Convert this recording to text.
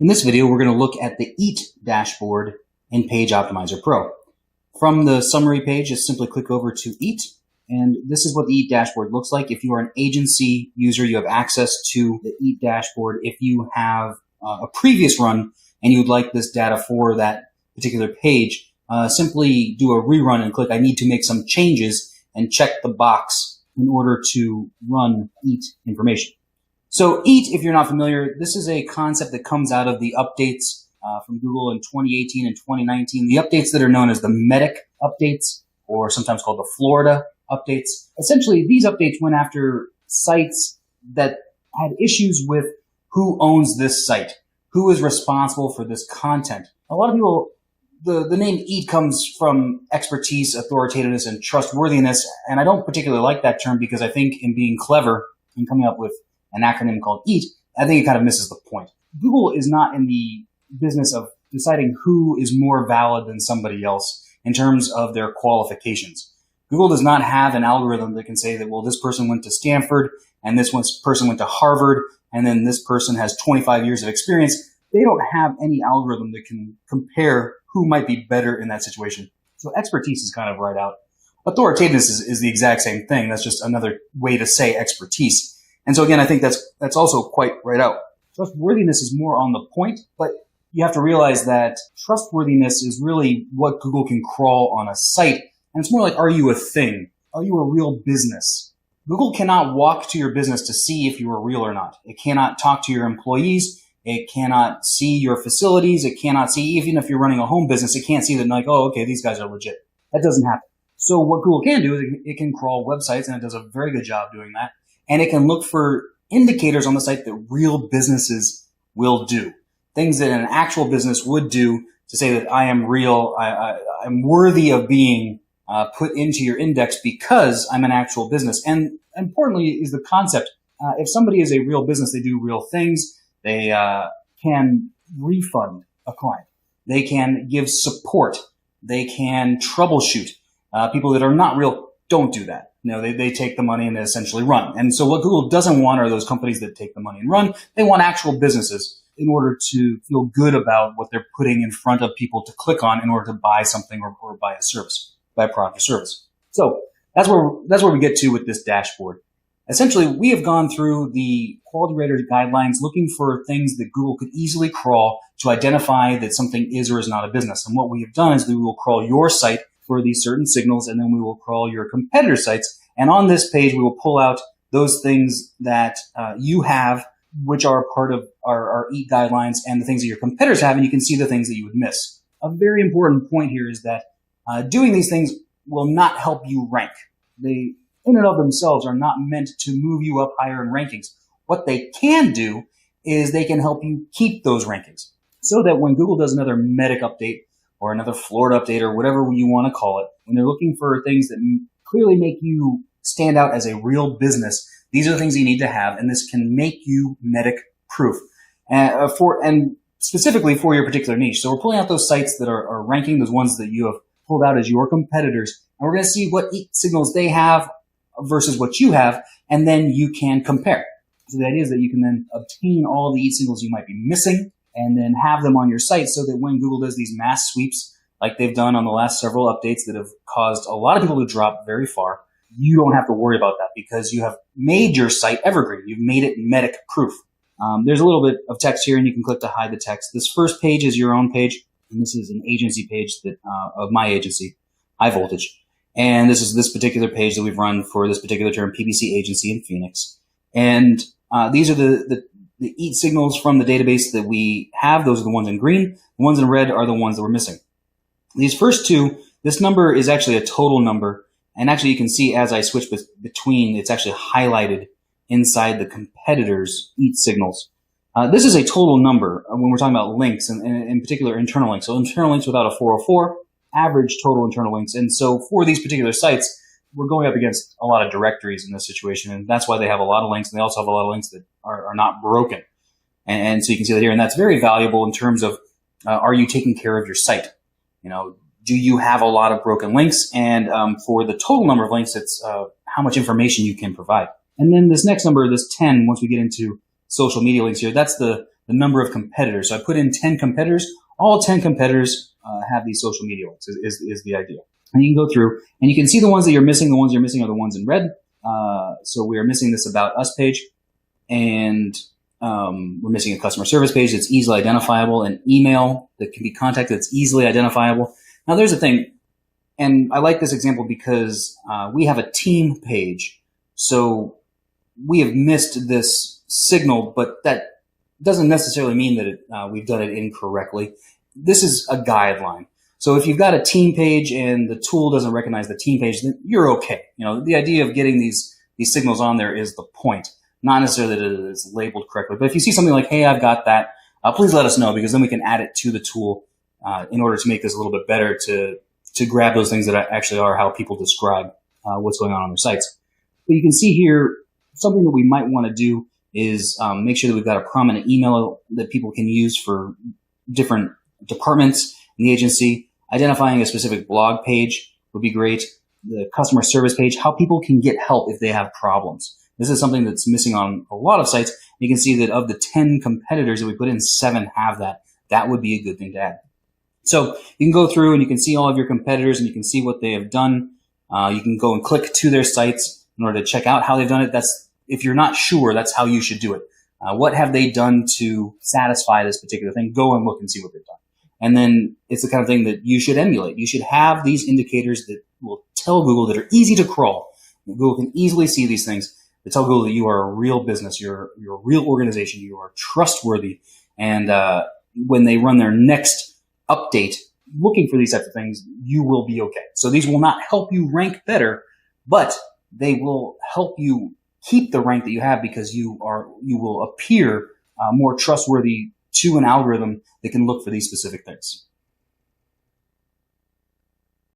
In this video, we're going to look at the EAT dashboard in PageOptimizer Pro. From the summary page, just simply click over to EAT, and this is what the EAT dashboard looks like. If you are an agency user, you have access to the EAT dashboard. If you have a previous run and you would like this data for that particular page, simply do a rerun and click I need to make some changes and check the box in order to run EAT information. So EAT, if you're not familiar, this is a concept that comes out of the updates from Google in 2018 and 2019. The updates that are known as the MEDIC updates, or sometimes called the Florida updates. Essentially, these updates went after sites that had issues with who owns this site, who is responsible for this content. A lot of people, the name EAT comes from expertise, authoritativeness, and trustworthiness, and I don't particularly like that term because I think in being clever and coming up with an acronym called EAT, I think it kind of misses the point. Google is not in the business of deciding who is more valid than somebody else in terms of their qualifications. Google does not have an algorithm that can say that, well, this person went to Stanford and this person went to Harvard and then this person has 25 years of experience. They don't have any algorithm that can compare who might be better in that situation. So expertise is kind of right out. Authoritativeness is the exact same thing. That's just another way to say expertise. And so again, I think that's also quite right out. Trustworthiness is more on the point, but you have to realize that trustworthiness is really what Google can crawl on a site. And it's more like, are you a thing? Are you a real business? Google cannot walk to your business to see if you are real or not. It cannot talk to your employees. It cannot see your facilities. It cannot see, even if you're running a home business, it can't see that like, oh, okay, these guys are legit. That doesn't happen. So what Google can do is it can crawl websites, and it does a very good job doing that. And it can look for indicators on the site that real businesses will do. Things that an actual business would do to say that I am real, I'm worthy of being put into your index because I'm an actual business. And importantly is the concept. If somebody is a real business, they do real things. They can refund a client. They can give support. They can troubleshoot. People that are not real don't do that. You know, they take the money and they essentially run. And so what Google doesn't want are those companies that take the money and run. They want actual businesses in order to feel good about what they're putting in front of people to click on in order to buy something or buy a service, buy a product or service. So that's where we get to with this dashboard. Essentially, we have gone through the quality rater guidelines looking for things that Google could easily crawl to identify that something is or is not a business. And what we have done is we will crawl your site for these certain signals, and then we will crawl your competitor sites. And on this page, we will pull out those things that you have, which are part of our EAT guidelines, and the things that your competitors have, and you can see the things that you would miss. A very important point here is that doing these things will not help you rank. They, in and of themselves, are not meant to move you up higher in rankings. What they can do is they can help you keep those rankings so that when Google does another MEDIC update or another Florida update or whatever you want to call it, when they're looking for things that clearly make you stand out as a real business, these are the things you need to have, and this can make you MEDIC proof and specifically for your particular niche. So we're pulling out those sites that are ranking, those ones that you have pulled out as your competitors, and we're going to see what EAT signals they have versus what you have, and then you can compare. So the idea is that you can then obtain all the EAT signals you might be missing and then have them on your site so that when Google does these mass sweeps like they've done on the last several updates that have caused a lot of people to drop very far, you don't have to worry about that because you have made your site evergreen. You've made it MEDIC proof. There's a little bit of text here, and you can click to hide the text. This first page is your own page, and this is an agency page that of my agency, High Voltage. And this is this particular page that we've run for this particular term, PPC agency in Phoenix. And these are the EAT signals from the database that we have. Those are the ones in green. The ones in red are the ones that we're missing. These first two, this number is actually a total number. And actually, you can see as I switch between, it's actually highlighted inside the competitors' EAT signals. This is a total number when we're talking about links, and in particular, internal links. So internal links without a 404, average total internal links. And so for these particular sites, we're going up against a lot of directories in this situation, and that's why they have a lot of links, and they also have a lot of links that are not broken. And so you can see that here, and that's very valuable in terms of are you taking care of your site? You know, do you have a lot of broken links? And for the total number of links, it's how much information you can provide. And then this next number, this 10, once we get into social media links here, that's the the number of competitors. So I put in 10 competitors. All 10 competitors have these social media links is the idea. And you can go through and you can see the ones that you're missing. The ones you're missing are the ones in red. So we are missing this About Us page, and we're missing a customer service page that's easily identifiable, an email that can be contacted that's easily identifiable. Now there's a thing, and I like this example because we have a team page. So we have missed this signal, but that doesn't necessarily mean that we've done it incorrectly. This is a guideline. So if you've got a team page and the tool doesn't recognize the team page, then you're okay. You know, the idea of getting these signals on there is the point, not necessarily that it is labeled correctly. But if you see something like, hey, I've got that, please let us know, because then we can add it to the tool in order to make this a little bit better to grab those things that actually are how people describe what's going on their sites. But you can see here, something that we might want to do is make sure that we've got a prominent email that people can use for different departments in the agency. Identifying a specific blog page would be great. The customer service page, how people can get help if they have problems. This is something that's missing on a lot of sites. You can see that of the 10 competitors that we put in, 7 have that. That would be a good thing to add. So you can go through and you can see all of your competitors and you can see what they have done. You can go and click to their sites in order to check out how they've done it. That's, if you're not sure, that's how you should do it. What have they done to satisfy this particular thing? Go and look and see what they've done. And then it's the kind of thing that you should emulate. You should have these indicators that will tell Google, that are easy to crawl. Google can easily see these things that tell Google that you are a real business, you're a real organization, you are trustworthy. And when they run their next update looking for these types of things, you will be okay. So these will not help you rank better, but they will help you keep the rank that you have, because you will appear more trustworthy to an algorithm that can look for these specific things.